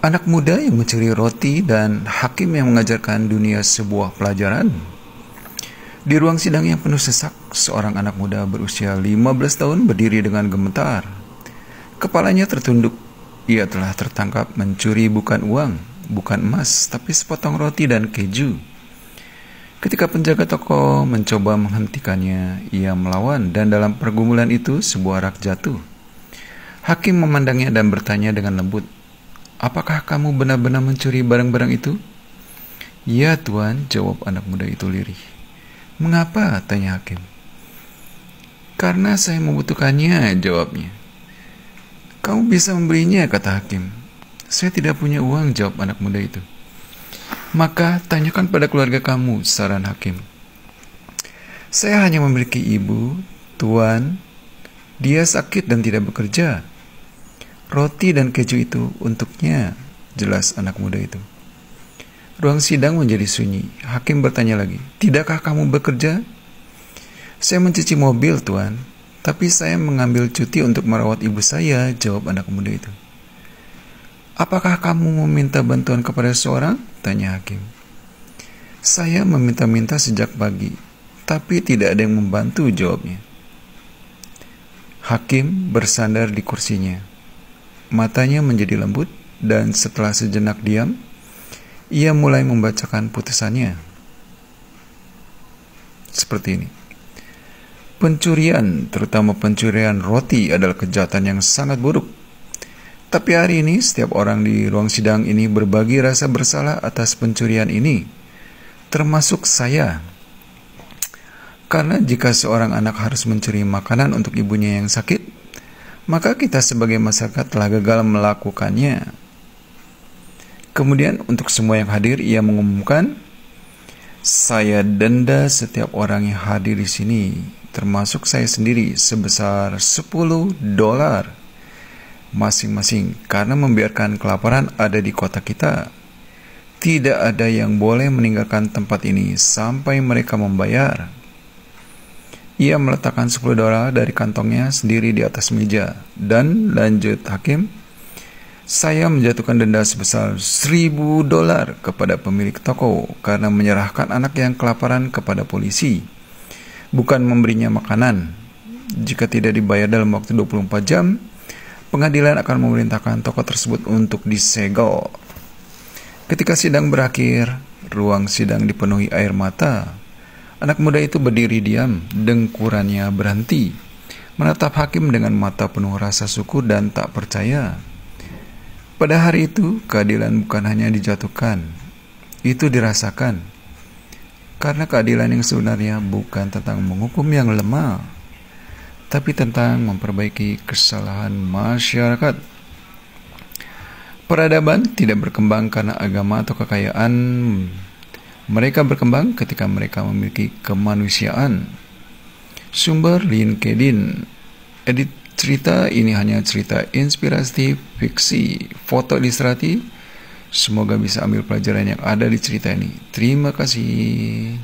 Anak muda yang mencuri roti dan hakim yang mengajarkan dunia sebuah pelajaran. Di ruang sidang yang penuh sesak, seorang anak muda berusia 15 tahun berdiri dengan gemetar. Kepalanya tertunduk. Ia telah tertangkap mencuri bukan uang, bukan emas, tapi sepotong roti dan keju. Ketika penjaga toko mencoba menghentikannya, ia melawan dan dalam pergumulan itu sebuah rak jatuh. Hakim memandangnya dan bertanya dengan lembut, "Apakah kamu benar-benar mencuri barang-barang itu?" "Ya, Tuan," jawab anak muda itu lirih. "Mengapa?" tanya hakim. "Karena saya membutuhkannya," jawabnya. "Kamu bisa membelinya," kata hakim. "Saya tidak punya uang," jawab anak muda itu. "Maka tanyakan pada keluarga kamu," saran hakim. "Saya hanya memiliki ibu, Tuan. Dia sakit dan tidak bekerja. Roti dan keju itu untuknya," jelas anak muda itu. Ruang sidang menjadi sunyi. Hakim bertanya lagi, "Tidakkah kamu bekerja?" "Saya mencuci mobil, Tuan. Tapi saya mengambil cuti untuk merawat ibu saya," jawab anak muda itu. "Apakah kamu meminta bantuan kepada seorang?" tanya hakim. "Saya meminta-minta sejak pagi, tapi tidak ada yang membantu," jawabnya. Hakim bersandar di kursinya. Matanya menjadi lembut, dan setelah sejenak diam, ia mulai membacakan putusannya. Seperti ini. Pencurian, terutama pencurian roti, adalah kejahatan yang sangat buruk. Tapi hari ini, setiap orang di ruang sidang ini berbagi rasa bersalah atas pencurian ini, termasuk saya. Karena jika seorang anak harus mencuri makanan untuk ibunya yang sakit, maka kita sebagai masyarakat telah gagal melakukannya. Kemudian untuk semua yang hadir, ia mengumumkan, "Saya denda setiap orang yang hadir di sini, termasuk saya sendiri, sebesar $10 masing-masing karena membiarkan kelaparan ada di kota kita. Tidak ada yang boleh meninggalkan tempat ini sampai mereka membayar." Ia meletakkan $10 dari kantongnya sendiri di atas meja. Dan lanjut hakim, "Saya menjatuhkan denda sebesar $1.000 kepada pemilik toko karena menyerahkan anak yang kelaparan kepada polisi, bukan memberinya makanan. Jika tidak dibayar dalam waktu 24 jam, pengadilan akan memerintahkan toko tersebut untuk disegel." Ketika sidang berakhir, ruang sidang dipenuhi air mata. Anak muda itu berdiri diam, dengkurannya berhenti, menatap hakim dengan mata penuh rasa syukur dan tak percaya. Pada hari itu, keadilan bukan hanya dijatuhkan, itu dirasakan. Karena keadilan yang sebenarnya bukan tentang menghukum yang lemah, tapi tentang memperbaiki kesalahan masyarakat. Peradaban tidak berkembang karena agama atau kekayaan. Mereka berkembang ketika mereka memiliki kemanusiaan. Sumber LinkedIn. Edit cerita ini hanya cerita inspiratif, fiksi, foto ilustratif. Semoga bisa ambil pelajaran yang ada di cerita ini. Terima kasih.